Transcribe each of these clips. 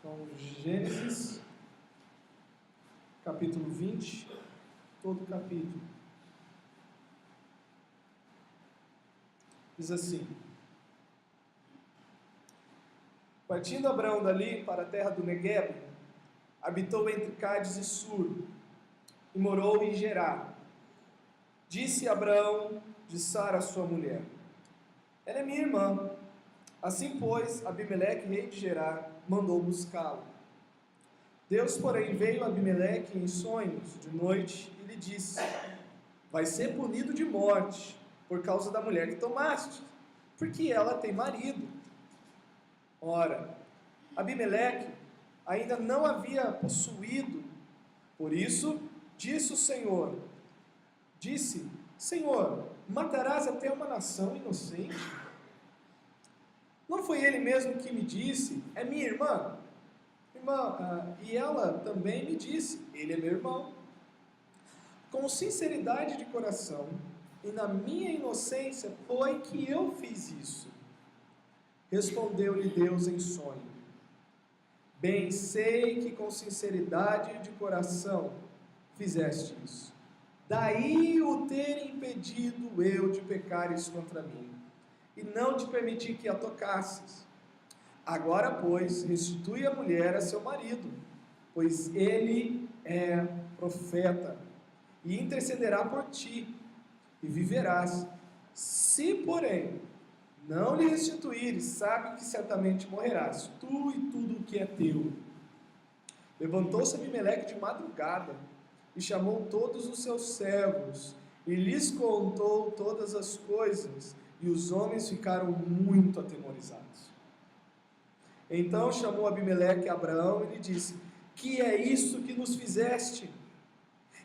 Então, Gênesis, capítulo 20, todo o capítulo. Diz assim: Partindo Abraão dali para a terra do Negueb, habitou entre Cádiz e Sur, e morou em Gerar. Disse Abraão de Sara, sua mulher: ela é minha irmã. Assim, pois, Abimeleque, rei de Gerar, mandou buscá-lo. Deus, porém, veio a Abimeleque em sonhos de noite e lhe disse: vai ser punido de morte por causa da mulher que tomaste, porque ela tem marido. Ora, Abimeleque ainda não havia possuído, por isso disse: Senhor, matarás até uma nação inocente? Não foi ele mesmo que me disse: é minha irmã? E ela também me disse: ele é meu irmão. Com sinceridade de coração e na minha inocência foi que eu fiz isso. Respondeu-lhe Deus em sonho: bem sei que com sinceridade de coração fizeste isso. Daí o ter impedido eu de pecares contra mim, e não te permiti que a tocasses. Agora, pois, restitui a mulher a seu marido, pois ele é profeta, e intercederá por ti, e viverás. Se, porém, não lhe restituires, sabe que certamente morrerás, tu e tudo o que é teu. Levantou-se Abimeleque de madrugada, e chamou todos os seus servos, e lhes contou todas as coisas, e os homens ficaram muito atemorizados. Então chamou Abimeleque a Abraão e lhe disse: que é isso que nos fizeste?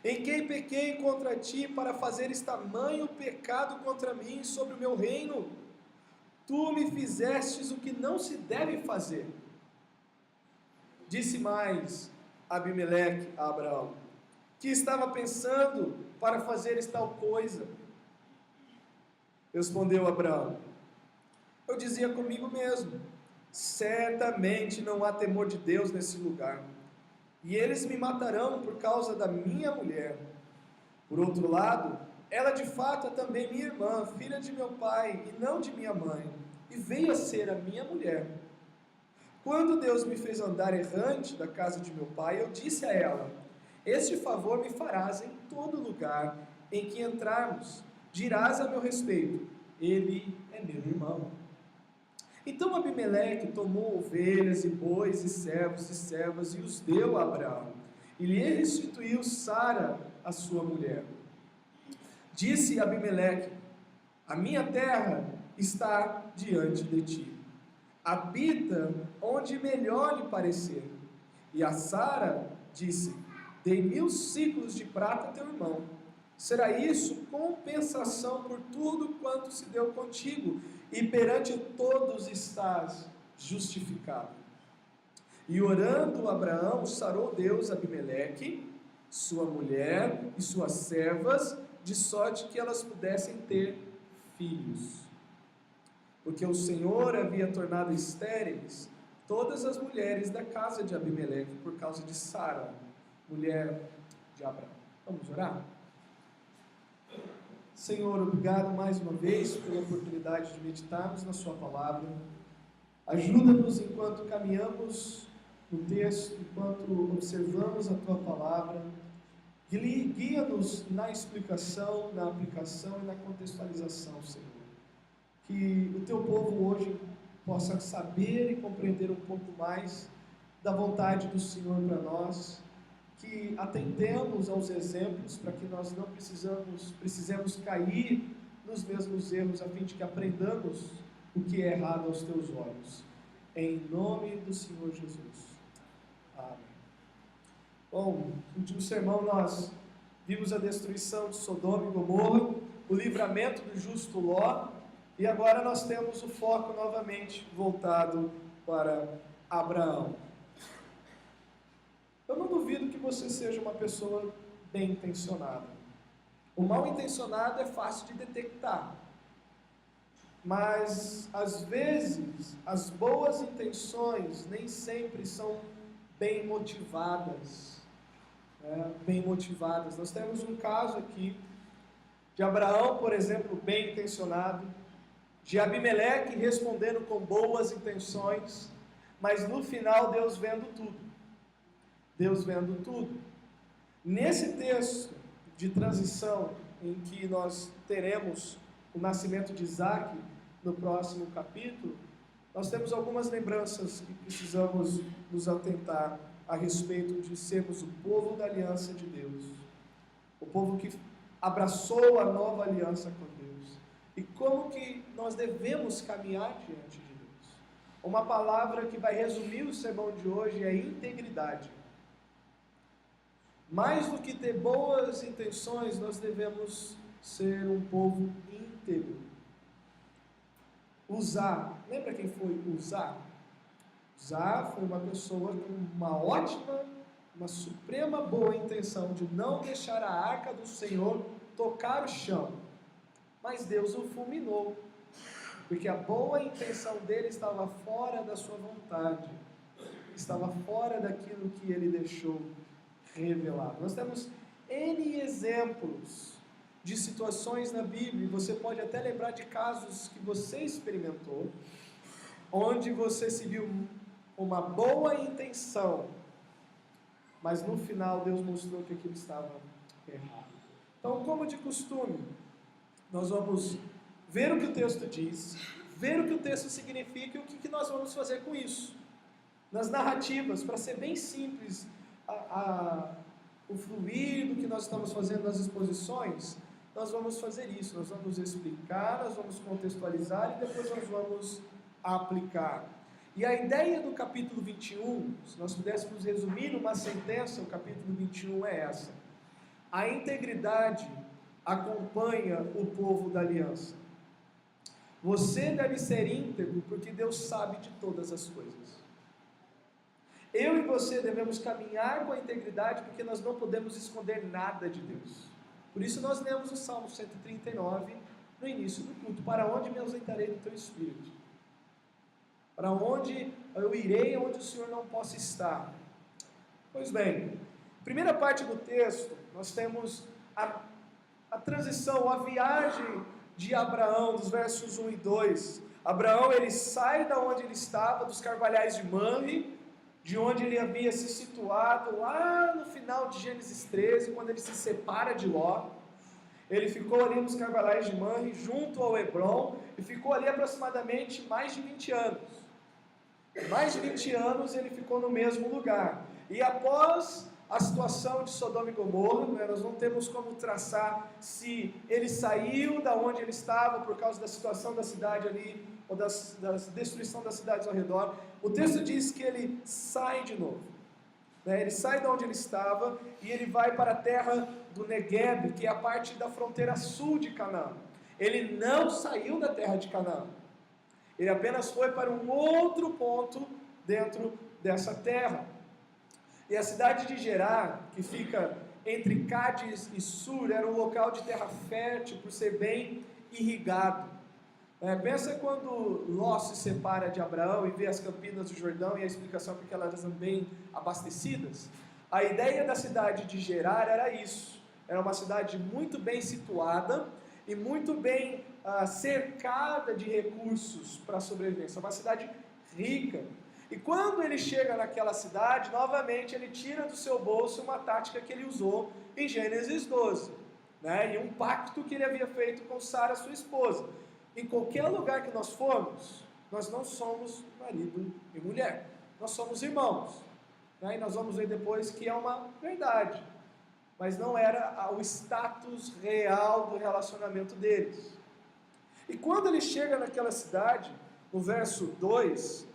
Em quem pequei contra ti para fazeres tamanho pecado contra mim sobre o meu reino? Tu me fizestes o que não se deve fazer. Disse mais Abimeleque a Abraão: que estava pensando para fazeres tal coisa? Respondeu Abraão: eu dizia comigo mesmo: certamente não há temor de Deus nesse lugar, e eles me matarão por causa da minha mulher. Por outro lado, ela de fato é também minha irmã, filha de meu pai e não de minha mãe, e veio a ser a minha mulher. Quando Deus me fez andar errante da casa de meu pai, eu disse a ela: este favor me farás em todo lugar em que entrarmos. Dirás a meu respeito: ele é meu irmão. Então Abimeleque tomou ovelhas e bois e servos e servas e os deu a Abraão, e lhe restituiu Sara, a sua mulher. Disse Abimeleque: a minha terra está diante de ti. Habita onde melhor lhe parecer. E a Sara disse: dei 1000 siclos de prata a teu irmão. Será isso compensação por tudo quanto se deu contigo, e perante todos estás justificado. E orando Abraão, sarou Deus Abimeleque, sua mulher e suas servas, de sorte que elas pudessem ter filhos. Porque o Senhor havia tornado estéreis todas as mulheres da casa de Abimeleque, por causa de Sara, mulher de Abraão. Vamos orar? Senhor, obrigado mais uma vez pela oportunidade de meditarmos na sua palavra. Ajuda-nos enquanto caminhamos no texto, enquanto observamos a tua palavra. Guia-nos na explicação, na aplicação e na contextualização, Senhor. Que o teu povo hoje possa saber e compreender um pouco mais da vontade do Senhor para nós, que atentemos aos exemplos para que nós não precisemos cair nos mesmos erros, a fim de que aprendamos o que é errado aos teus olhos. Em nome do Senhor Jesus. Amém. Bom, no último sermão nós vimos a destruição de Sodoma e Gomorra, o livramento do justo Ló, e agora nós temos o foco novamente voltado para Abraão. Eu não duvido que você seja uma pessoa bem intencionada. O mal intencionado é fácil de detectar. mas às vezes as boas intenções nem sempre são bem motivadas. Bem motivadas. Nós temos um caso aqui de Abraão, por exemplo, bem intencionado, de Abimeleque respondendo com boas intenções, mas no final Deus vendo tudo. Deus vendo tudo. Nesse texto de transição, em que nós teremos o nascimento de Isaac no próximo capítulo, nós temos algumas lembranças que precisamos nos atentar a respeito de sermos o povo da aliança de Deus, o povo que abraçou a nova aliança com Deus, e como que nós devemos caminhar diante de Deus. Uma palavra que vai resumir o sermão de hoje é integridade. Mais do que ter boas intenções, nós devemos ser um povo íntegro. Uzá, lembra quem foi Uzá? Uzá foi uma pessoa com uma ótima, uma suprema boa intenção de não deixar a arca do Senhor tocar o chão. Mas Deus o fulminou, porque a boa intenção dele estava fora da sua vontade, estava fora daquilo que ele deixou revelado. Nós temos N exemplos de situações na Bíblia, e você pode até lembrar de casos que você experimentou, onde você se viu uma boa intenção, mas no final Deus mostrou que aquilo estava errado. Então, como de costume, nós vamos ver o que o texto diz, ver o que o texto significa e o que nós vamos fazer com isso. Nas narrativas, para ser bem simples, o fluir do que nós estamos fazendo nas exposições, nós vamos fazer isso, nós vamos explicar, nós vamos contextualizar e depois nós vamos aplicar. E a ideia do capítulo 21, se nós pudéssemos resumir numa sentença, o capítulo 21 é essa: a integridade acompanha o povo da aliança. Você deve ser íntegro porque Deus sabe de todas as coisas. Eu e você devemos caminhar com a integridade porque nós não podemos esconder nada de Deus. Por isso nós lemos o Salmo 139 no início do culto: para onde me ausentarei do teu Espírito? Para onde eu irei onde o Senhor não possa estar? Pois bem, primeira parte do texto, nós temos a transição, a viagem de Abraão, dos versos 1 e 2. Abraão, ele sai da onde ele estava, dos carvalhais de Mamre, de onde ele havia se situado lá no final de Gênesis 13, quando ele se separa de Ló. Ele ficou ali nos carvalhais de Mamre, junto ao Hebrom, e ficou ali aproximadamente mais de 20 anos. Mais de 20 anos ele ficou no mesmo lugar. E após a situação de Sodoma e Gomorra, nós não temos como traçar se ele saiu da onde ele estava por causa da situação da cidade ali, ou da destruição das cidades ao redor. O texto diz que ele sai de novo. Ele sai de onde ele estava e ele vai para a terra do Negueb, que é a parte da fronteira sul de Canaã. Ele não saiu da terra de Canaã. Ele apenas foi para um outro ponto dentro dessa terra. E a cidade de Gerar, que fica entre Cádiz e Sur, era um local de terra fértil por ser bem irrigado. Pensa quando Ló se separa de Abraão e vê as campinas do Jordão e a explicação porque elas são bem abastecidas. A ideia da cidade de Gerar era isso. Era uma cidade muito bem situada e muito bem cercada de recursos para a sobrevivência. Uma cidade rica. E quando ele chega naquela cidade, novamente ele tira do seu bolso uma tática que ele usou em Gênesis 12. E um pacto que ele havia feito com Sara, sua esposa. Em qualquer lugar que nós formos, nós não somos marido e mulher. Nós somos irmãos. E nós vamos ver depois que é uma verdade. Mas não era o status real do relacionamento deles. E quando ele chega naquela cidade, no verso 2,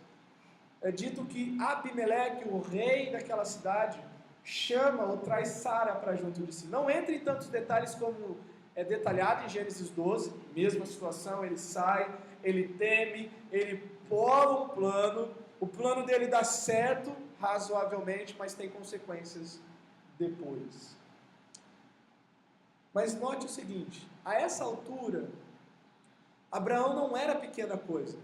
é dito que Abimeleque, o rei daquela cidade, chama ou traz Sara para junto de si. Não entra em tantos detalhes como é detalhado em Gênesis 12, mesma situação, ele sai, ele teme, ele bola um plano, o plano dele dá certo razoavelmente, mas tem consequências depois. Mas note o seguinte: a essa altura, Abraão não era pequena coisa.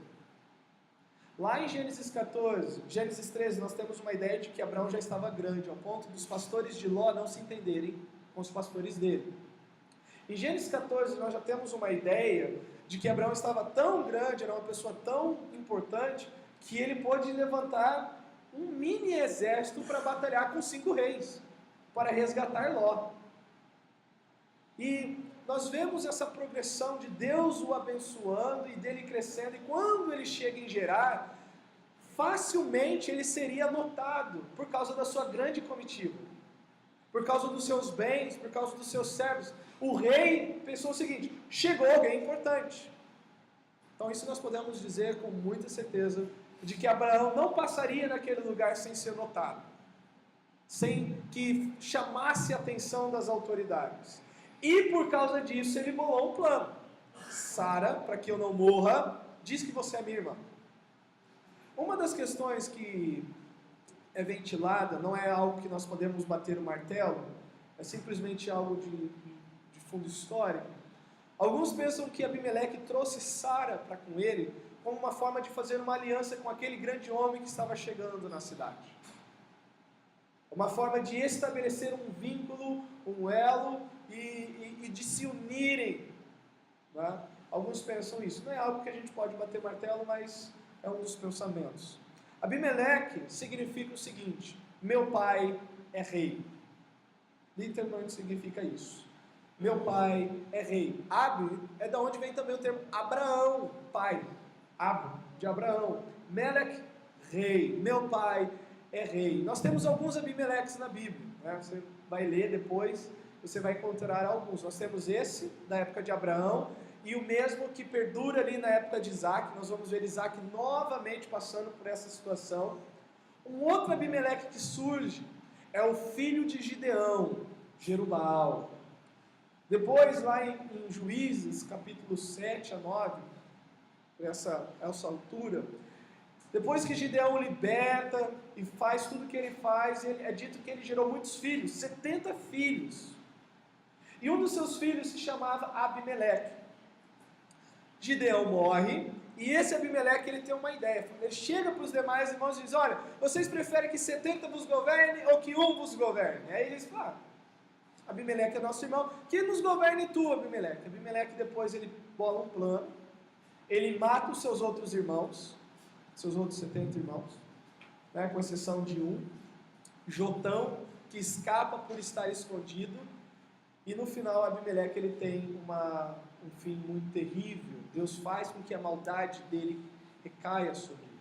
Lá em Gênesis 14, Gênesis 13, nós temos uma ideia de que Abraão já estava grande, ao ponto dos pastores de Ló não se entenderem com os pastores dele. Em Gênesis 14, nós já temos uma ideia de que Abraão estava tão grande, era uma pessoa tão importante, que ele pôde levantar um mini exército para batalhar com 5 reis, para resgatar Ló. E nós vemos essa progressão de Deus o abençoando e dele crescendo, e quando ele chega em Gerar, facilmente ele seria notado por causa da sua grande comitiva, por causa dos seus bens, por causa dos seus servos. O rei pensou o seguinte: chegou alguém importante. Então isso nós podemos dizer com muita certeza, de que Abraão não passaria naquele lugar sem ser notado, sem que chamasse a atenção das autoridades. E por causa disso ele bolou um plano. Sara, para que eu não morra, diz que você é minha irmã. Uma das questões que é ventilada, não é algo que nós podemos bater o martelo, é simplesmente algo de fundo histórico. Alguns pensam que Abimeleque trouxe Sara para com ele como uma forma de fazer uma aliança com aquele grande homem que estava chegando na cidade. Uma forma de estabelecer um vínculo, um elo e de se unirem. Né? Alguns pensam isso. Não é algo que a gente pode bater martelo, mas é um dos pensamentos. Abimeleque significa o seguinte: meu pai é rei. Literalmente significa isso. Meu pai é rei. Ab é da onde vem também o termo Abraão, pai. Ab, de Abraão. Melech, rei. Meu pai é rei. Nós temos alguns Abimeleques na Bíblia. Né? Você vai ler depois, você vai encontrar alguns. Nós temos esse, da época de Abraão, e o mesmo que perdura ali na época de Isaac. Nós vamos ver Isaac novamente passando por essa situação. Um outro Abimeleque que surge é o filho de Gideão, Jerubbaal. Depois, lá em Juízes, capítulo 7 a 9, essa altura, depois que Gideão liberta e faz tudo o que ele faz, é dito que ele gerou muitos filhos, 70 filhos. E um dos seus filhos se chamava Abimeleque. Gideão morre, e esse Abimeleque ele tem uma ideia. Ele chega para os demais irmãos e diz: olha, vocês preferem que 70 vos governe ou que um vos governe? Aí eles falam: Abimeleque é nosso irmão, que nos governe tu, Abimeleque. Abimeleque depois ele bola um plano, ele mata os seus outros irmãos, seus outros 70 irmãos, né, com exceção de um, Jotão, que escapa por estar escondido, e no final Abimeleque ele tem um fim muito terrível. Deus faz com que a maldade dele recaia sobre ele.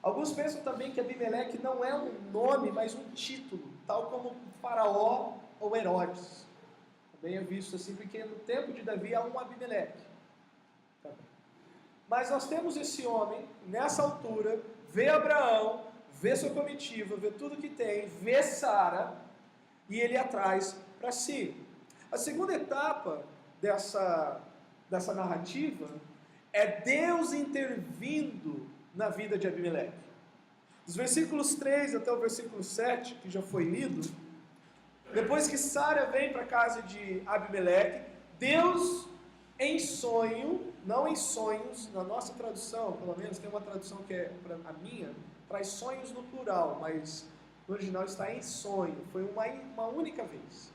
Alguns pensam também que Abimeleque não é um nome, mas um título, tal como Faraó ou Herodes. Também é visto assim, porque no tempo de Davi há um Abimeleque. Mas nós temos esse homem, nessa altura, vê Abraão, vê sua comitiva, vê tudo que tem, vê Sara, e ele atrás para si. A segunda etapa dessa narrativa é Deus intervindo na vida de Abimeleque. Dos versículos 3 até o versículo 7, que já foi lido, depois que Sara vem para a casa de Abimeleque, Deus em sonho, não em sonhos, na nossa tradução, pelo menos tem uma tradução que é a minha, traz sonhos no plural, mas no original está em sonho, foi uma única vez.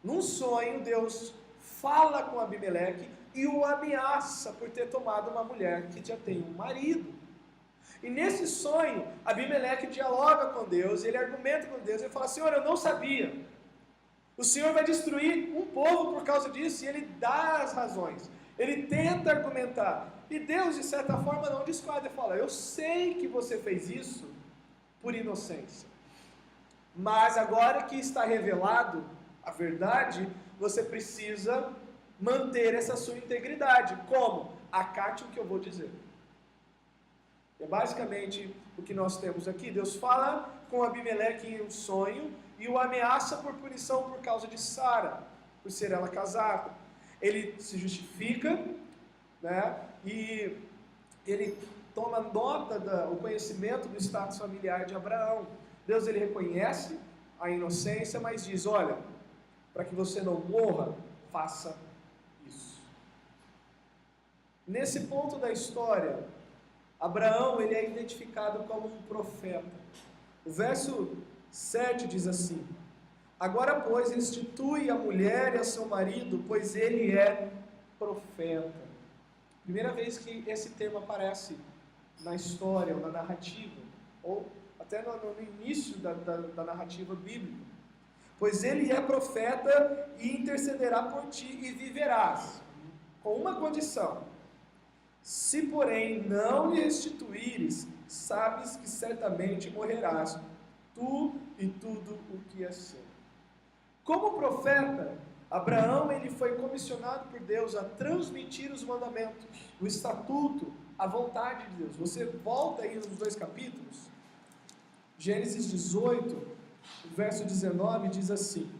Num sonho, Deus fala com Abimeleque e o ameaça por ter tomado uma mulher que já tem um marido. E nesse sonho, Abimeleque dialoga com Deus, ele argumenta com Deus, ele fala: Senhor, eu não sabia. O Senhor vai destruir um povo por causa disso, e ele dá as razões. Ele tenta argumentar. E Deus, de certa forma, não discorda. Ele fala: eu sei que você fez isso por inocência. Mas agora que está revelado a verdade, você precisa manter essa sua integridade. Como? Acate o que eu vou dizer. É basicamente o que nós temos aqui. Deus fala com Abimeleque em um sonho e o ameaça por punição por causa de Sara, por ser ela casada. Ele se justifica, né, e ele toma nota do conhecimento do status familiar de Abraão. Deus ele reconhece a inocência, mas diz: olha, para que você não morra, faça isso. Nesse ponto da história, Abraão ele é identificado como um profeta. O verso 7 diz assim: agora, pois, restitui a mulher e a seu marido, pois ele é profeta. Primeira vez que esse termo aparece na história, ou na narrativa, ou até no início da narrativa bíblica. Pois ele é profeta e intercederá por ti e viverás, com uma condição: se porém não lhe restituíres, sabes que certamente morrerás, tu e tudo o que é seu. Como profeta, Abraão ele foi comissionado por Deus a transmitir os mandamentos, o estatuto, a vontade de Deus. Você volta aí nos 2 capítulos, Gênesis 18, verso 19 diz assim: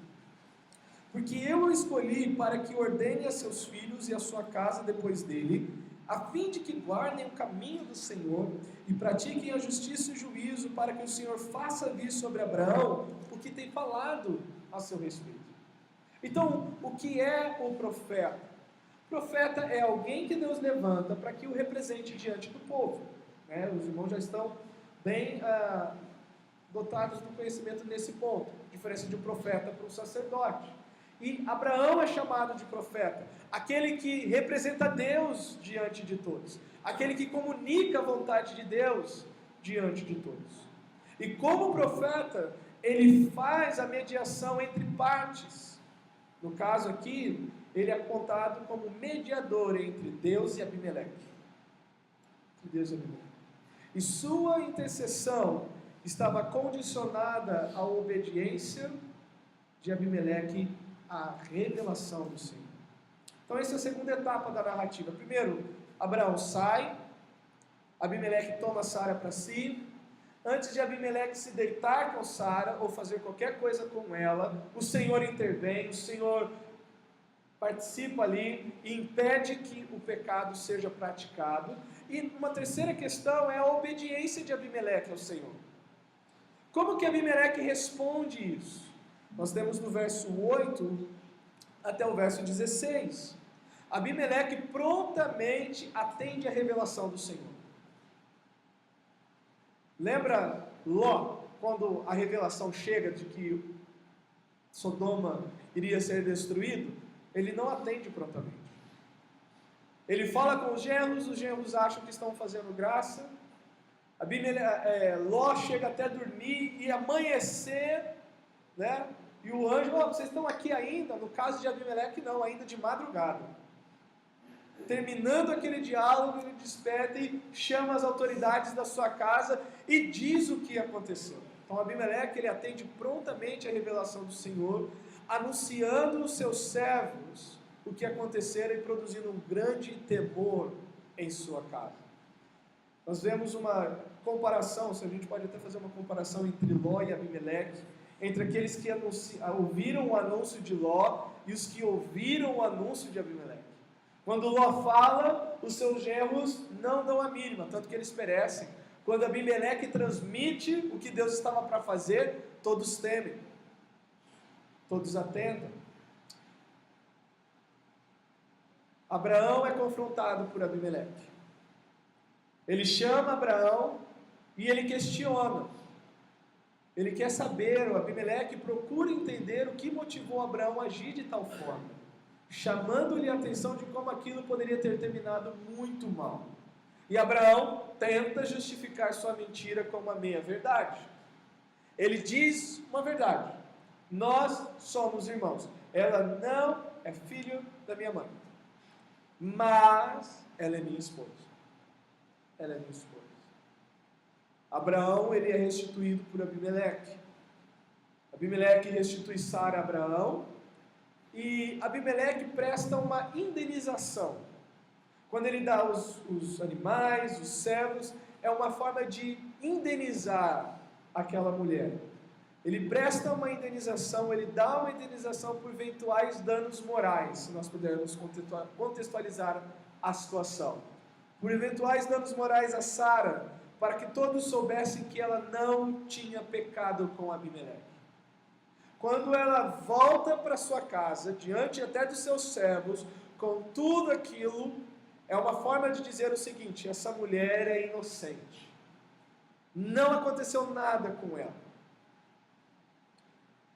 porque eu o escolhi para que ordene a seus filhos e a sua casa depois dele, a fim de que guardem o caminho do Senhor e pratiquem a justiça e o juízo, para que o Senhor faça vir sobre Abraão o que tem falado a seu respeito. Então, o que é o profeta? O profeta é alguém que Deus levanta para que o represente diante do povo. Os irmãos já estão bem dotados do conhecimento nesse ponto, a diferença de um profeta para um sacerdote. E Abraão é chamado de profeta, aquele que representa Deus diante de todos, aquele que comunica a vontade de Deus diante de todos. E como profeta, ele faz a mediação entre partes. No caso aqui, ele é contado como mediador entre Deus e Abimeleque. E sua intercessão estava condicionada à obediência de Abimeleque à revelação do Senhor. Então essa é a segunda etapa da narrativa. Primeiro, Abraão sai, Abimeleque toma Sara para si. Antes de Abimeleque se deitar com Sara ou fazer qualquer coisa com ela, o Senhor intervém, o Senhor participa ali e impede que o pecado seja praticado. E uma terceira questão é a obediência de Abimeleque ao Senhor. Como que Abimeleque responde isso? Nós temos no verso 8 até o verso 16. Abimeleque prontamente atende à revelação do Senhor. Lembra Ló, quando a revelação chega de que Sodoma iria ser destruído? Ele não atende prontamente. Ele fala com os genros acham que estão fazendo graça. Ló chega até dormir e amanhecer, e o anjo, vocês estão aqui ainda? No caso de Abimeleque não, ainda de madrugada. Terminando aquele diálogo, ele desperta e chama as autoridades da sua casa e diz o que aconteceu. Então Abimeleque ele atende prontamente a revelação do Senhor, anunciando aos seus servos o que acontecera e produzindo um grande temor em sua casa. Nós vemos uma comparação, a gente pode até fazer uma comparação entre Ló e Abimeleque, entre aqueles que ouviram o anúncio de Ló e os que ouviram o anúncio de Abimeleque. Quando Ló fala, os seus genros não dão a mínima, tanto que eles perecem. Quando Abimeleque transmite o que Deus estava para fazer, todos temem, todos atendam. Abraão é confrontado por Abimeleque. Ele chama Abraão e ele questiona. Ele quer saber, o Abimeleque procura entender o que motivou Abraão a agir de tal forma, chamando-lhe a atenção de como aquilo poderia ter terminado muito mal. E Abraão tenta justificar sua mentira com uma meia-verdade. Ele diz uma verdade: nós somos irmãos. Ela não é filha da minha mãe, mas ela é minha esposa. Ela é minha esposa. Abraão ele é restituído por Abimeleque. Abimeleque restitui Sara a Abraão. E Abimeleque presta uma indenização. Quando ele dá os animais, os servos, é uma forma de indenizar aquela mulher. Ele presta uma indenização, ele dá uma indenização por eventuais danos morais, se nós pudermos contextualizar a situação. Por eventuais danos morais a Sara, para que todos soubessem que ela não tinha pecado com Abimeleque. Quando ela volta para sua casa, diante até dos seus servos, com tudo aquilo, é uma forma de dizer o seguinte: essa mulher é inocente. Não aconteceu nada com ela.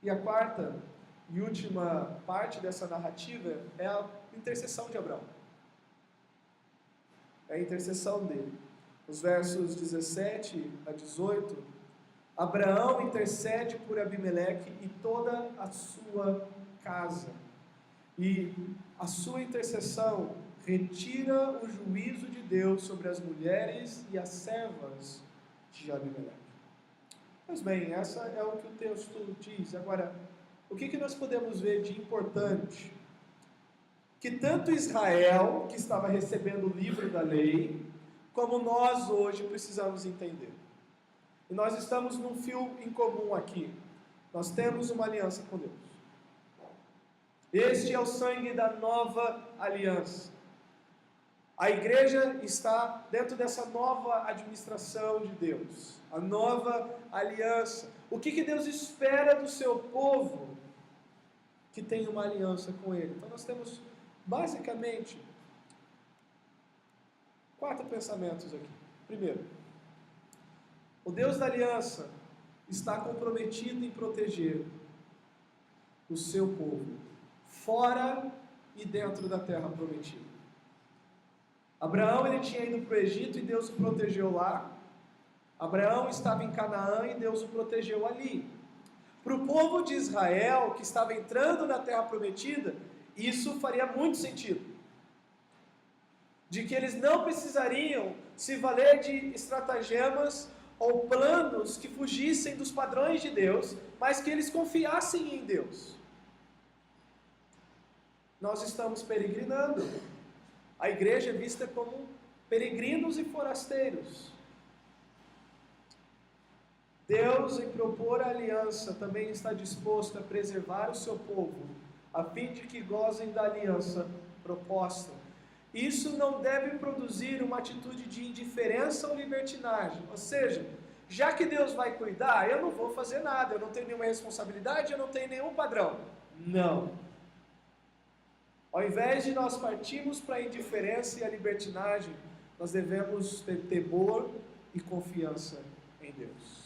E a quarta e última parte dessa narrativa é a intercessão de Abraão. É a intercessão dele. Os versos 17 a 18, Abraão intercede por Abimeleque e toda a sua casa. E a sua intercessão retira o juízo de Deus sobre as mulheres e as servas de Abimeleque. Pois bem, essa é o que o texto diz. Agora, o que nós podemos ver de importante? Que tanto Israel, que estava recebendo o livro da lei, como nós hoje precisamos entender. E nós estamos num fio em comum aqui. Nós temos uma aliança com Deus. Este é o sangue da nova aliança. A igreja está dentro dessa nova administração de Deus, a nova aliança. O que Deus espera do seu povo que tem uma aliança com Ele? Então nós temos basicamente 4 pensamentos aqui. Primeiro, o Deus da aliança está comprometido em proteger o seu povo, fora e dentro da terra prometida. Abraão, ele tinha ido para o Egito e Deus o protegeu lá. Abraão estava em Canaã e Deus o protegeu ali. Para o povo de Israel, que estava entrando na terra prometida, isso faria muito sentido. De que eles não precisariam se valer de estratagemas ou planos que fugissem dos padrões de Deus, mas que eles confiassem em Deus. Nós estamos peregrinando. A igreja é vista como peregrinos e forasteiros. Deus, em propor a aliança, também está disposto a preservar o seu povo, a fim de que gozem da aliança proposta. Isso não deve produzir uma atitude de indiferença ou libertinagem. Ou seja, já que Deus vai cuidar, eu não vou fazer nada, eu não tenho nenhuma responsabilidade, eu não tenho nenhum padrão. Não. Ao invés de nós partirmos para a indiferença e a libertinagem, nós devemos ter temor e confiança em Deus.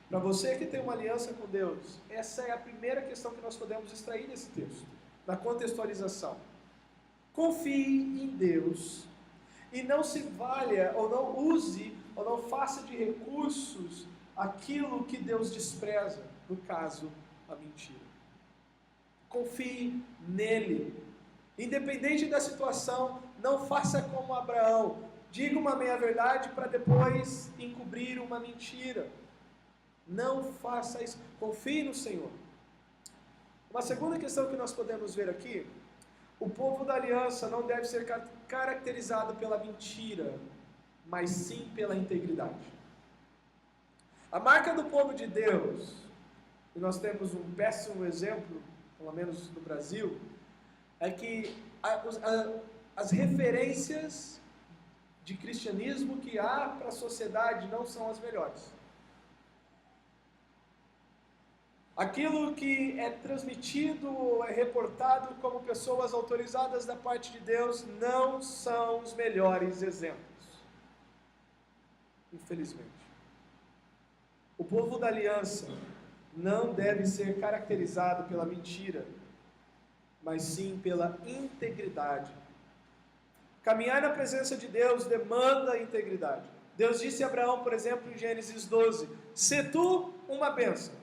Para você que tem uma aliança com Deus, essa é a primeira questão que nós podemos extrair desse texto, na contextualização. Confie em Deus e não se valha, ou não use, ou não faça de recursos aquilo que Deus despreza, no caso, a mentira. Confie nele. Independente da situação, não faça como Abraão. Diga uma meia-verdade para depois encobrir uma mentira. Não faça isso. Confie no Senhor. Uma segunda questão que nós podemos ver aqui: o povo da aliança não deve ser caracterizado pela mentira, mas sim pela integridade. A marca do povo de Deus, e nós temos um péssimo exemplo, pelo menos no Brasil, é que as referências de cristianismo que há para a sociedade não são as melhores. Aquilo que é transmitido, é reportado como pessoas autorizadas da parte de Deus, não são os melhores exemplos. Infelizmente. O povo da aliança não deve ser caracterizado pela mentira, mas sim pela integridade. Caminhar na presença de Deus demanda integridade. Deus disse a Abraão, por exemplo, em Gênesis 12, "Se tu uma bênção."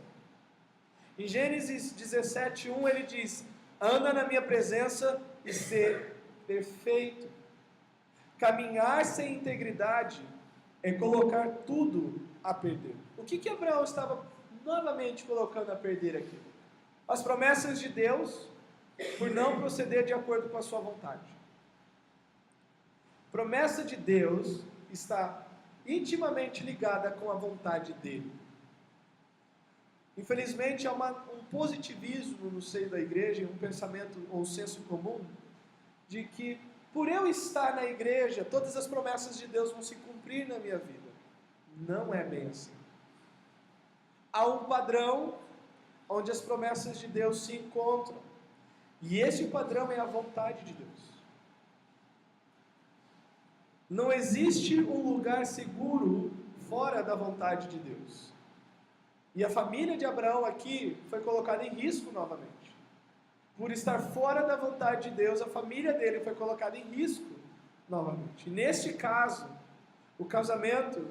Em Gênesis 17:1 ele diz, "Anda na minha presença e ser perfeito." Caminhar sem integridade é colocar tudo a perder. O que Abraão estava novamente colocando a perder aqui? As promessas de Deus, por não proceder de acordo com a sua vontade. A promessa de Deus está intimamente ligada com a vontade dele. Infelizmente, há um positivismo no seio da igreja, um pensamento ou um senso comum, de que por eu estar na igreja, todas as promessas de Deus vão se cumprir na minha vida. Não é bem assim. Há um padrão onde as promessas de Deus se encontram. E esse padrão é a vontade de Deus. Não existe um lugar seguro fora da vontade de Deus. E a família de Abraão aqui foi colocada em risco novamente. Por estar fora da vontade de Deus, a família dele foi colocada em risco novamente. E neste caso, o casamento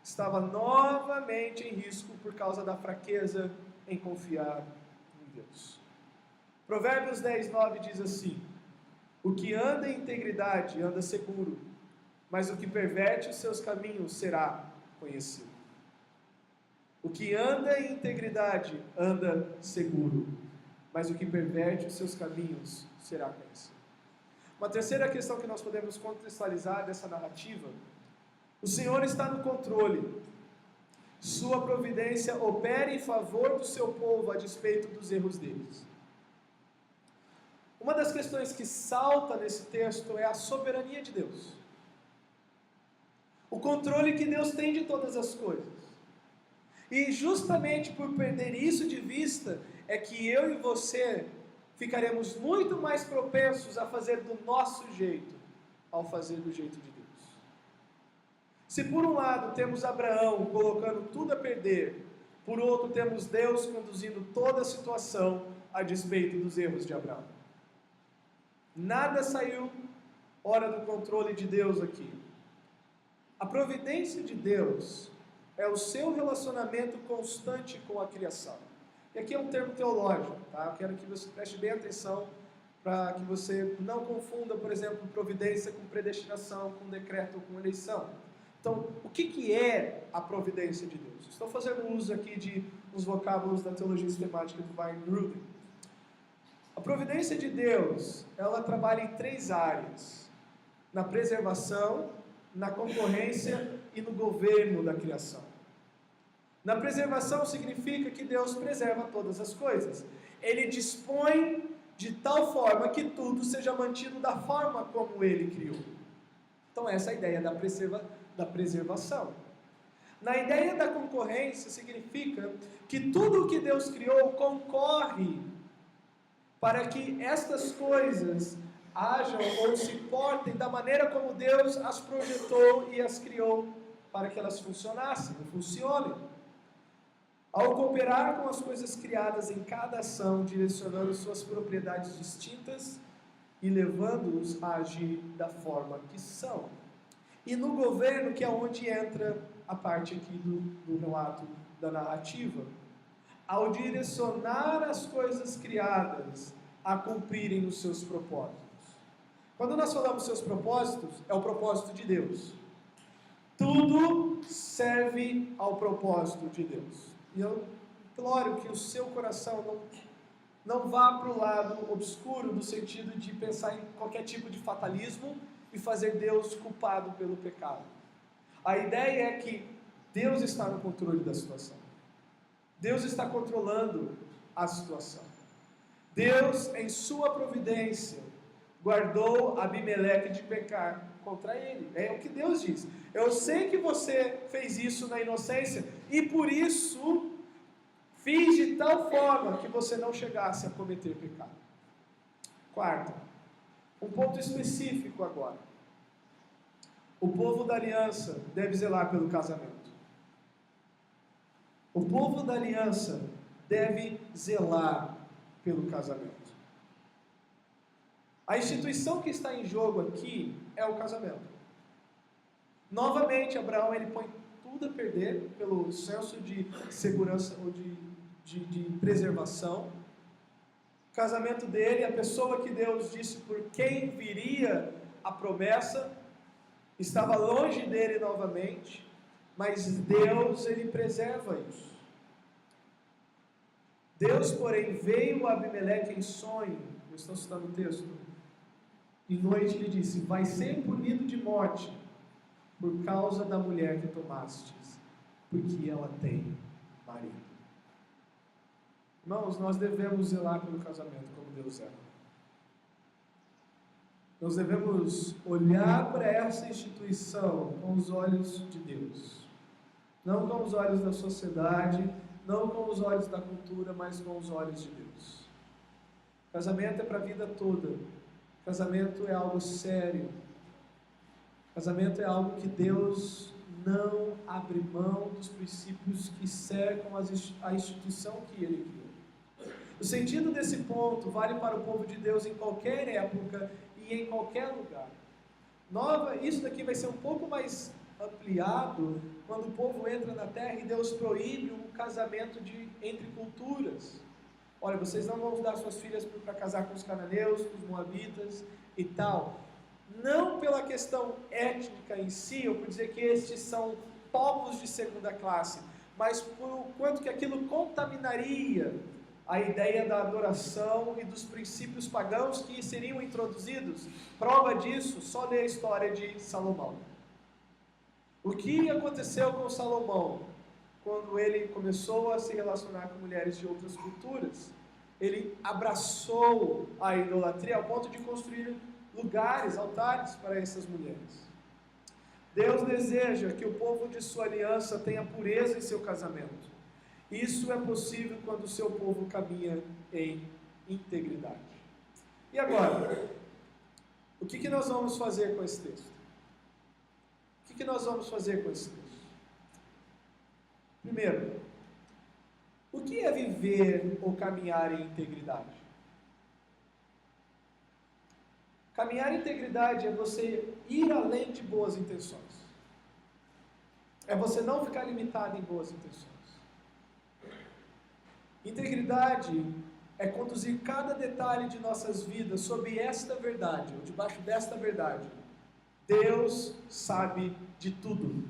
estava novamente em risco por causa da fraqueza em confiar em Deus. Provérbios 10, 9 diz assim: o que anda em integridade anda seguro, mas o que perverte os seus caminhos será conhecido. O que anda em integridade anda seguro, mas o que perverte os seus caminhos será conhecido. Uma terceira questão que nós podemos contextualizar dessa narrativa: o Senhor está no controle. Sua providência opera em favor do seu povo a despeito dos erros deles. Uma das questões que salta nesse texto é a soberania de Deus. O controle que Deus tem de todas as coisas. E justamente por perder isso de vista, é que eu e você ficaremos muito mais propensos a fazer do nosso jeito, ao fazer do jeito de Deus. Se por um lado temos Abraão colocando tudo a perder, por outro temos Deus conduzindo toda a situação a despeito dos erros de Abraão. Nada saiu fora do controle de Deus aqui. A providência de Deus é o seu relacionamento constante com a criação. E aqui é um termo teológico, tá? Eu quero que você preste bem atenção para que você não confunda, por exemplo, providência com predestinação, com decreto ou com eleição. Então, o que é a providência de Deus? Estou fazendo uso aqui de uns vocábulos da teologia sistemática do Weinruden. A providência de Deus, ela trabalha em 3 áreas: na preservação, na concorrência e no governo da criação. Na preservação significa que Deus preserva todas as coisas. Ele dispõe de tal forma que tudo seja mantido da forma como Ele criou. Então essa é a ideia da preservação. Na ideia da concorrência significa que tudo o que Deus criou concorre para que estas coisas hajam ou se portem da maneira como Deus as projetou e as criou para que elas funcionassem, funcionem. Ao cooperar com as coisas criadas em cada ação, direcionando suas propriedades distintas e levando-os a agir da forma que são. E no governo, que é onde entra a parte aqui do relato da narrativa, ao direcionar as coisas criadas a cumprirem os seus propósitos. Quando nós falamos seus propósitos, é o propósito de Deus. Tudo serve ao propósito de Deus. E eu imploro que o seu coração não vá para o lado obscuro, no sentido de pensar em qualquer tipo de fatalismo e fazer Deus culpado pelo pecado. A ideia é que Deus está no controle da situação. Deus está controlando a situação. Deus, em sua providência, guardou Abimeleque de pecar contra ele. É o que Deus diz. Eu sei que você fez isso na inocência e por isso fiz de tal forma que você não chegasse a cometer pecado. Quarto, um ponto específico agora. O povo da aliança deve zelar pelo casamento. O povo da aliança deve zelar pelo casamento. A instituição que está em jogo aqui é o casamento. Novamente, Abraão ele põe tudo a perder pelo senso de segurança ou de preservação. O casamento dele, a pessoa que Deus disse por quem viria a promessa, estava longe dele novamente, mas Deus ele preserva isso. Deus, porém, veio a Abimeleque em sonho, eu estou citando o texto, e noite lhe disse: vai ser punido de morte por causa da mulher que tomastes, porque ela tem marido. Irmãos, nós devemos zelar pelo casamento como Deus zela. Nós devemos olhar para essa instituição com os olhos de Deus, não com os olhos da sociedade, não com os olhos da cultura, mas com os olhos de Deus. Casamento é para a vida toda. Casamento é algo sério. Casamento é algo que Deus não abre mão dos princípios que cercam a instituição que Ele criou. O sentido desse ponto vale para o povo de Deus em qualquer época e em qualquer lugar. Isso daqui vai ser um pouco mais ampliado quando o povo entra na terra e Deus proíbe o casamento entre culturas. Olha, vocês não vão dar suas filhas para casar com os cananeus, com os moabitas e tal. Não pela questão étnica em si, ou por dizer que estes são povos de segunda classe, mas por quanto que aquilo contaminaria a ideia da adoração e dos princípios pagãos que seriam introduzidos. Prova disso, só ler a história de Salomão. O que aconteceu com Salomão quando ele começou a se relacionar com mulheres de outras culturas? Ele abraçou a idolatria ao ponto de construir lugares, altares para essas mulheres. Deus deseja que o povo de sua aliança tenha pureza em seu casamento. Isso é possível quando o seu povo caminha em integridade. E agora, o que nós vamos fazer com esse texto? O que nós vamos fazer com esse texto? Primeiro, o que é viver ou caminhar em integridade? Caminhar em integridade é você ir além de boas intenções. É você não ficar limitado em boas intenções. Integridade é conduzir cada detalhe de nossas vidas sob esta verdade, ou debaixo desta verdade. Deus sabe de tudo.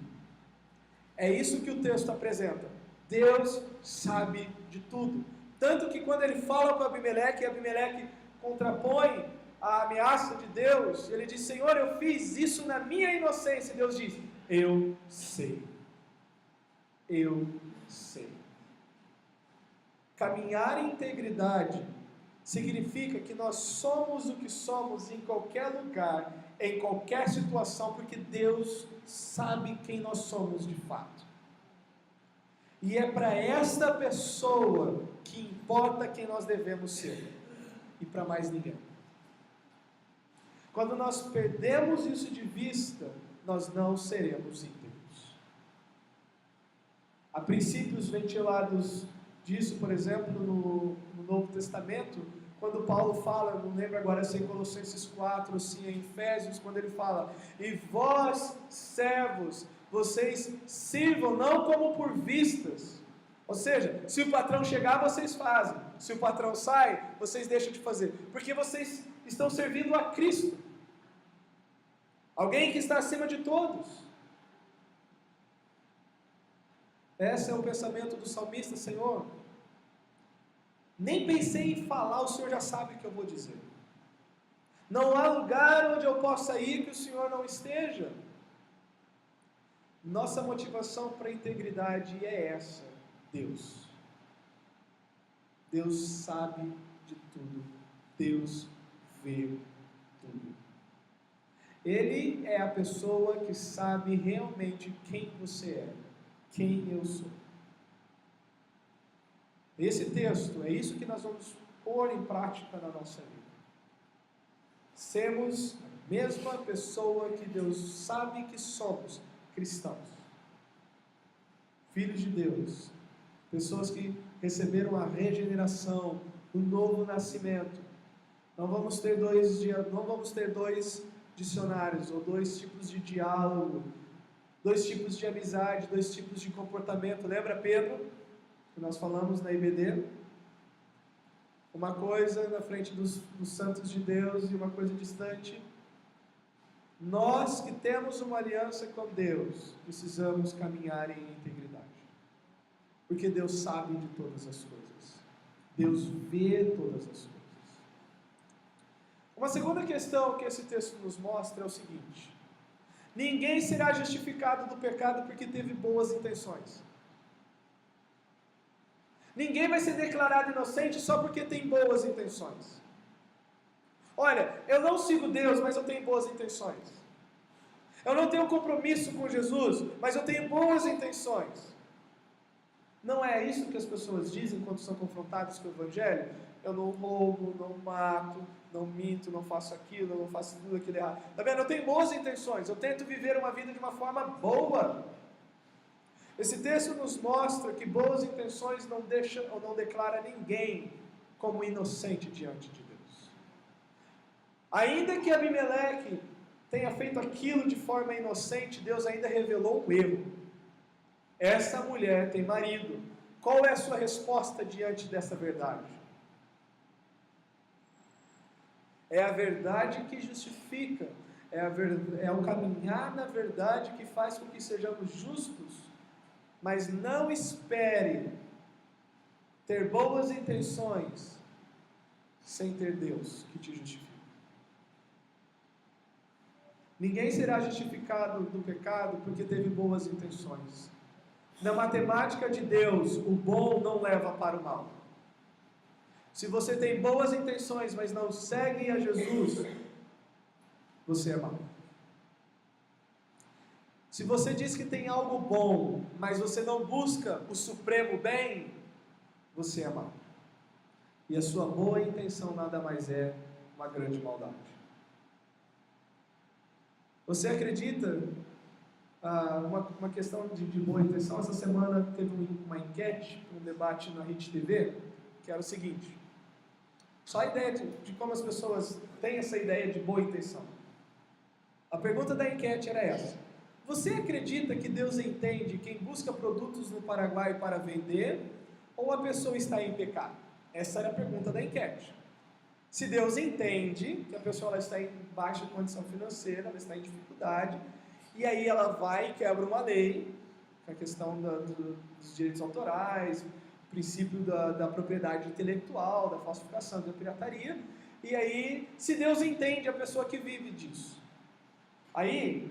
É isso que o texto apresenta. Deus sabe de tudo. Tanto que quando ele fala com Abimeleque, e Abimeleque contrapõe a ameaça de Deus, ele diz: Senhor, eu fiz isso na minha inocência. E Deus diz: eu sei. Eu sei. Caminhar em integridade significa que nós somos o que somos em qualquer lugar, em qualquer situação, porque Deus sabe quem nós somos de fato. E é para esta pessoa que importa quem nós devemos ser, e para mais ninguém. Quando nós perdemos isso de vista, nós não seremos íntegros. Há princípios ventilados disso, por exemplo, no Novo Testamento, quando Paulo fala, não lembro agora se é em Colossenses 4 ou se é em Efésios, quando ele fala: e vós, servos, vocês sirvam não como por vistas. Ou seja, se o patrão chegar, vocês fazem. Se o patrão sai, vocês deixam de fazer. Porque vocês estão servindo a Cristo. Alguém que está acima de todos. Esse é o pensamento do salmista: Senhor, nem pensei em falar, o Senhor já sabe o que eu vou dizer. Não há lugar onde eu possa ir que o Senhor não esteja. Nossa motivação para a integridade é essa: Deus. Deus sabe de tudo. Deus vê tudo. Ele é a pessoa que sabe realmente quem você é, quem eu sou. Esse texto, é isso que nós vamos pôr em prática na nossa vida. Sermos a mesma pessoa que Deus sabe que somos, cristãos, filhos de Deus, pessoas que receberam a regeneração, o novo nascimento. Não vamos ter dois dicionários, ou dois tipos de diálogo, dois tipos de amizade, dois tipos de comportamento. Lembra Pedro, que nós falamos na IBD? Uma coisa na frente dos santos de Deus e uma coisa distante. Nós que temos uma aliança com Deus, precisamos caminhar em integridade. Porque Deus sabe de todas as coisas. Deus vê todas as coisas. Uma segunda questão que esse texto nos mostra é o seguinte: ninguém será justificado do pecado porque teve boas intenções. Ninguém vai ser declarado inocente só porque tem boas intenções. Olha, eu não sigo Deus, mas eu tenho boas intenções. Eu não tenho compromisso com Jesus, mas eu tenho boas intenções. Não é isso que as pessoas dizem quando são confrontadas com o Evangelho? Eu não roubo, não mato, não minto, não faço aquilo, não faço tudo aquilo errado. Está vendo? Eu tenho boas intenções, eu tento viver uma vida de uma forma boa. Esse texto nos mostra que boas intenções não deixam ou não declara ninguém como inocente diante de Deus. Ainda que Abimeleque tenha feito aquilo de forma inocente, Deus ainda revelou um erro. Essa mulher tem marido. Qual é a sua resposta diante dessa verdade? É a verdade que justifica, é o caminhar na verdade que faz com que sejamos justos, mas não espere ter boas intenções sem ter Deus que te justifique. Ninguém será justificado do pecado porque teve boas intenções. Na matemática de Deus, o bom não leva para o mal. Se você tem boas intenções, mas não segue a Jesus, você é mau. Se você diz que tem algo bom, mas você não busca o supremo bem, você é mau. E a sua boa intenção nada mais é uma grande maldade. Você acredita? Uma questão de boa intenção. Essa semana teve uma enquete, um debate na Rede TV, que era o seguinte: só a ideia de como as pessoas têm essa ideia de boa intenção. A pergunta da enquete era essa: você acredita que Deus entende quem busca produtos no Paraguai para vender, ou a pessoa está em pecado? Essa era a pergunta da enquete. Se Deus entende que a pessoa ela está em baixa condição financeira, ela está em dificuldade, e aí ela vai e quebra uma lei, a questão dos direitos autorais, o princípio da propriedade intelectual, da falsificação, da pirataria, e aí, se Deus entende a pessoa que vive disso, aí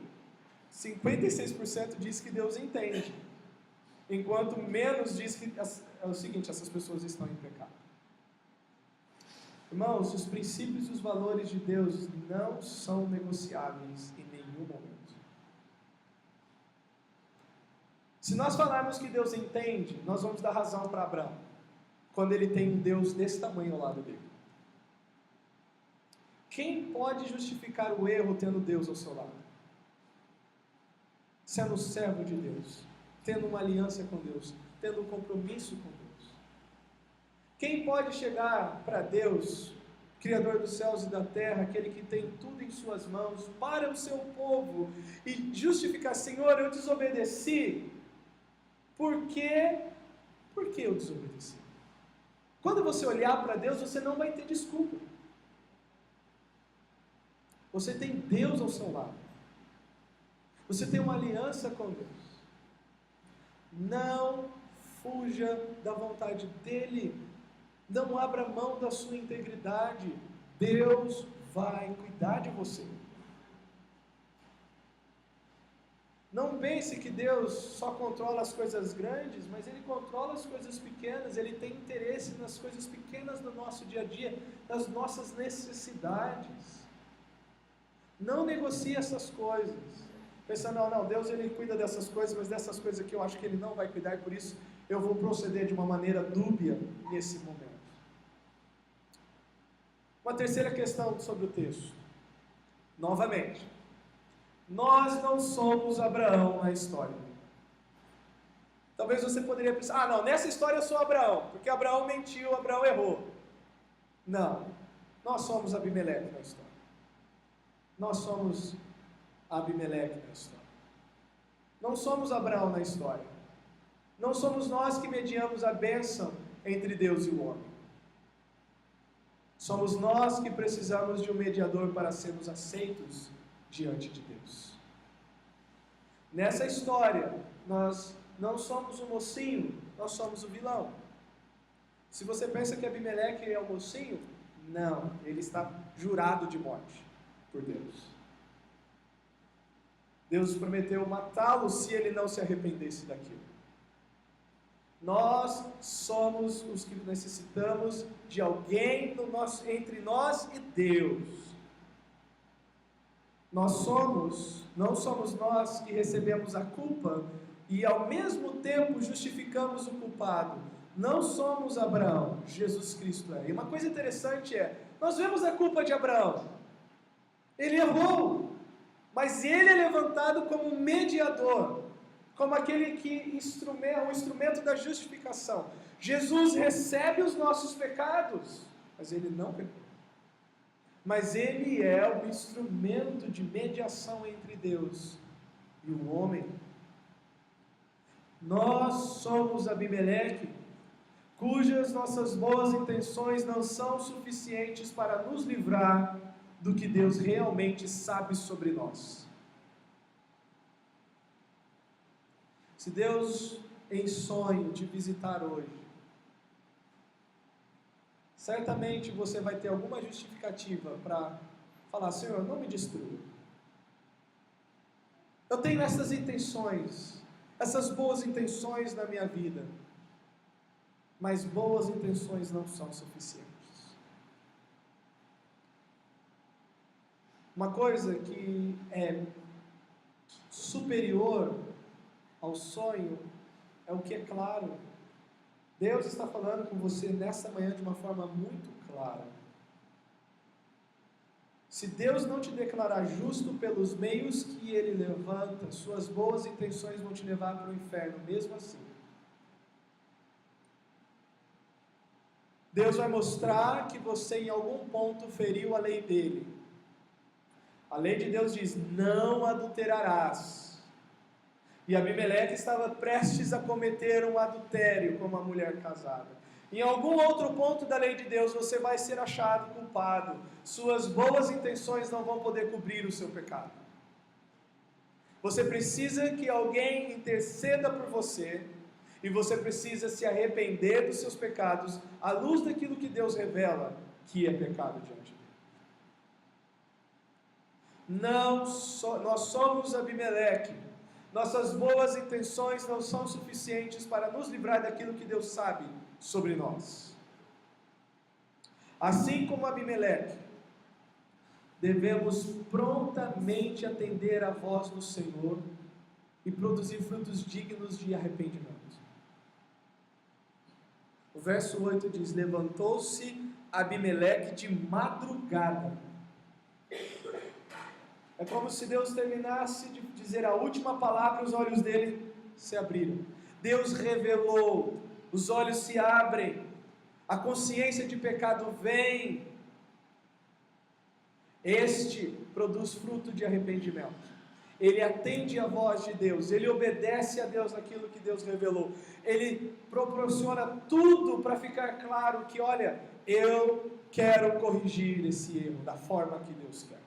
56% diz que Deus entende, enquanto menos diz que é o seguinte: essas pessoas estão em pecado. Irmãos, os princípios e os valores de Deus não são negociáveis em nenhum momento. Se nós falarmos que Deus entende, nós vamos dar razão para Abraão, quando ele tem um Deus desse tamanho ao lado dele. Quem pode justificar o erro tendo Deus ao seu lado? Sendo servo de Deus, tendo uma aliança com Deus, tendo um compromisso com Deus. Quem pode chegar para Deus, Criador dos céus e da terra, aquele que tem tudo em suas mãos, para o seu povo, e justificar: Senhor, eu desobedeci. Por quê? Por que eu desobedeci? Quando você olhar para Deus, você não vai ter desculpa. Você tem Deus ao seu lado. Você tem uma aliança com Deus. Não fuja da vontade dEle. Não abra mão da sua integridade. Deus vai cuidar de você. Não pense que Deus só controla as coisas grandes, mas Ele controla as coisas pequenas. Ele tem interesse nas coisas pequenas do nosso dia a dia, nas nossas necessidades. Não negocie essas coisas. Pensa: não, Deus Ele cuida dessas coisas, mas dessas coisas aqui eu acho que Ele não vai cuidar, e por isso eu vou proceder de uma maneira dúbia nesse momento. Uma terceira questão sobre o texto. Novamente, nós não somos Abraão na história. Talvez você poderia pensar: não, nessa história eu sou Abraão, porque Abraão mentiu, Abraão errou. Não, nós somos Abimeleque na história. Nós somos Abimeleque na história. Não somos Abraão na história. Não somos nós que mediamos a bênção entre Deus e o homem. Somos nós que precisamos de um mediador para sermos aceitos diante de Deus. Nessa história, nós não somos o mocinho, nós somos o vilão. Se você pensa que Abimeleque é o mocinho, não, ele está jurado de morte por Deus. Deus prometeu matá-lo se ele não se arrependesse daquilo. Nós somos os que necessitamos de alguém entre nós e Deus. Não somos nós que recebemos a culpa e ao mesmo tempo justificamos o culpado. Não somos Abraão, Jesus Cristo é. E uma coisa interessante nós vemos a culpa de Abraão. Ele errou, mas ele é levantado como mediador, como aquele que o instrumento da justificação. Jesus recebe os nossos pecados, mas ele não pecou. Mas ele é o instrumento de mediação entre Deus e o homem. Nós somos Abimeleque, cujas nossas boas intenções não são suficientes para nos livrar do que Deus realmente sabe sobre nós. Se Deus em sonho te visitar hoje, certamente você vai ter alguma justificativa para falar: Senhor, não me destrua. Eu tenho essas intenções, essas boas intenções na minha vida, mas boas intenções não são suficientes. Uma coisa que é superior ao sonho é o que é claro. Deus está falando com você nessa manhã de uma forma muito clara. Se Deus não te declarar justo pelos meios que Ele levanta, suas boas intenções vão te levar para o inferno, mesmo assim. Deus vai mostrar que você em algum ponto feriu a lei dele. A lei de Deus diz: não adulterarás. E Abimeleque estava prestes a cometer um adultério com uma mulher casada. Em algum outro ponto da lei de Deus você vai ser achado culpado. Suas boas intenções não vão poder cobrir o seu pecado. Você precisa que alguém interceda por você, e você precisa se arrepender dos seus pecados à luz daquilo que Deus revela que é pecado diante dele. Nós somos Abimeleque. Nossas boas intenções não são suficientes para nos livrar daquilo que Deus sabe sobre nós. Assim como Abimeleque, devemos prontamente atender à voz do Senhor e produzir frutos dignos de arrependimento. O verso 8 diz: levantou-se Abimeleque de madrugada. É como se Deus terminasse de dizer a última palavra e os olhos dele se abriram. Deus revelou, os olhos se abrem, a consciência de pecado vem. Este produz fruto de arrependimento. Ele atende à voz de Deus, ele obedece a Deus naquilo que Deus revelou. Ele proporciona tudo para ficar claro que, olha, eu quero corrigir esse erro da forma que Deus quer.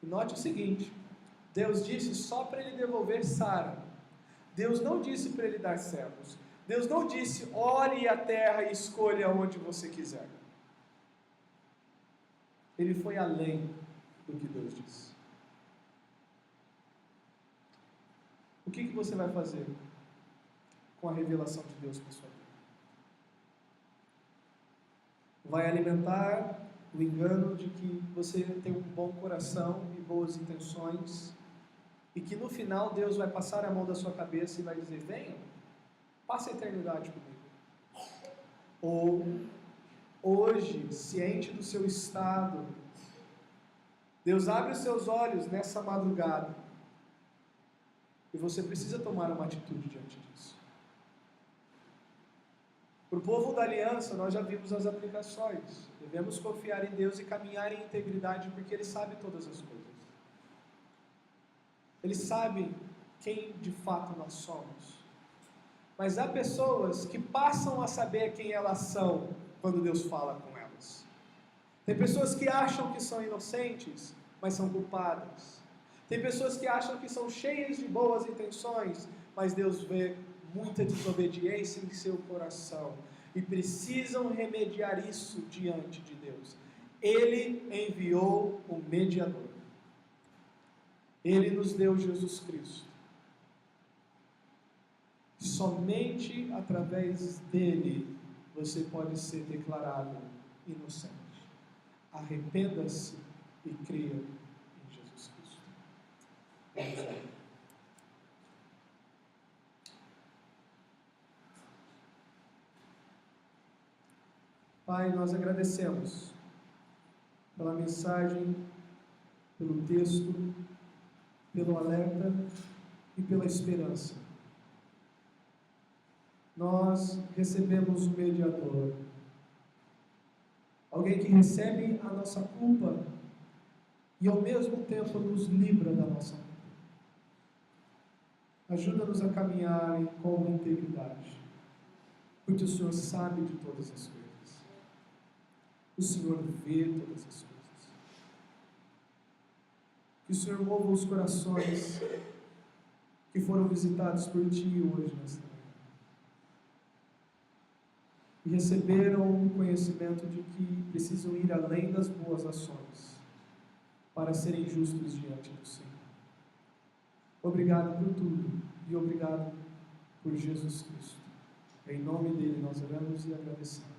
E note o seguinte: Deus disse só para ele devolver Sara. Deus não disse para ele dar servos. Deus não disse: olhe a terra e escolha onde você quiser. Ele foi além do que Deus disse. O que você vai fazer com a revelação de Deus para a sua vida? Vai alimentar o engano de que você tem um bom coração e boas intenções, e que no final Deus vai passar a mão da sua cabeça e vai dizer: venha, passe a eternidade comigo. Ou hoje, ciente do seu estado, Deus abre os seus olhos nessa madrugada e você precisa tomar uma atitude diante disso. Para o povo da aliança, nós já vimos as aplicações. Devemos confiar em Deus e caminhar em integridade, porque Ele sabe todas as coisas. Ele sabe quem de fato nós somos. Mas há pessoas que passam a saber quem elas são quando Deus fala com elas. Tem pessoas que acham que são inocentes, mas são culpadas. Tem pessoas que acham que são cheias de boas intenções, mas Deus vê muita desobediência em seu coração, e precisam remediar isso diante de Deus. Ele enviou o mediador. Ele nos deu Jesus Cristo. Somente através dele você pode ser declarado inocente. Arrependa-se e creia em Jesus Cristo. Vamos lá. Pai, nós agradecemos pela mensagem, pelo texto, pelo alerta e pela esperança. Nós recebemos um mediador, alguém que recebe a nossa culpa e ao mesmo tempo nos livra da nossa culpa. Ajuda-nos a caminhar com integridade, porque o Senhor sabe de todas as coisas. O Senhor vê todas as coisas. Que o Senhor mova os corações que foram visitados por Ti hoje nesta manhã e receberam o conhecimento de que precisam ir além das boas ações para serem justos diante do Senhor. Obrigado por tudo e obrigado por Jesus Cristo. Em nome dele nós oramos e agradecemos.